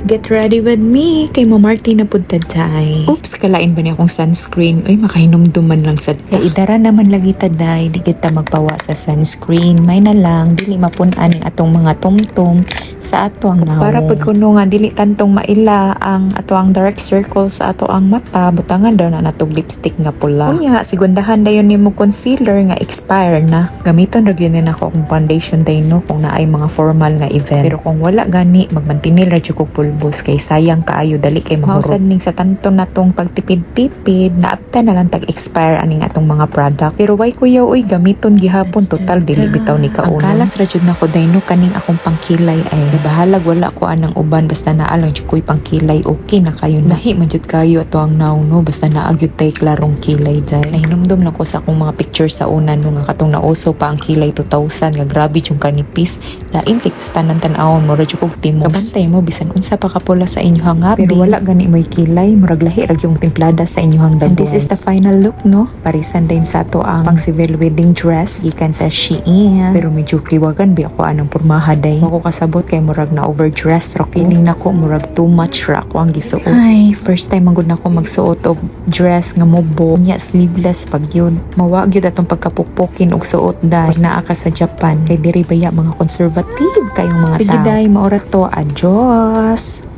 Get ready with me, kay Mamarty na punta day. Oops, kalain ba niya akong sunscreen? Uy, makahinumduman lang sa ta. Kay idara naman lagi taday, di kita magpawa sa sunscreen. May na lang, dili mapunan ang atong mga tumtum sa ato ang naong. Para pud kuno nga, dili tantong maila ang ato ang dark circles sa ato ang mata, butangan daw na natog lipstick nga pula. Unya, sigundahan dayon ni mo concealer nga expire na. Gamiton ra gyud na ako akong foundation day no kung naay mga formal nga event. Pero kung wala gani, magmantinil ra jud ko pulbos kay sayang kaayo dali kay mahurot. Mausad ning sa tanto natong pagtipid-tipid naapta na lang tag-expire aning atong mga product. Pero why kuya oy gamiton gihapon total dili bitaw ni kauno. Ang kalas ra jud nako dayno kaning akong pangkilay ay bahalag wala ko anang uban basta naa lang jud ko'y pangkilay okay na kayo nahi man jud kayo ato ang nauno basta naa gyud tay klarong kilay day. Nahinumdum na ko sa akong mga picture sa una no nga katong nauso pa ang kilay 2000 nga grabe yung kanipis lain kay kustanan tan-awon mo ra jud kog timos. Kabantay mo bisan unsa pa kapula sa inyong ngabi. Pero wala gani mo'y kilay, murag lahi ra yung timplada sa inyong dagway. And this is the final look, no? Parisan din sa to ang pang civil wedding dress gikan sa Shein. Pero medyo kliwagan bi ako anong pormahaday. Mako kasabot kay murag na overdressed ra ko. Feeling nako murag too much ra ako ang gisuot. Ay, first time magud nako magsuot og dress nga mubo, nya sleeveless pag yun. Mawa gyud atong pagkapukpukin og suot dai naa ka sa Japan. Kay diri baya mga conservative kayong mga tao. Sige dai, maura to. Adios.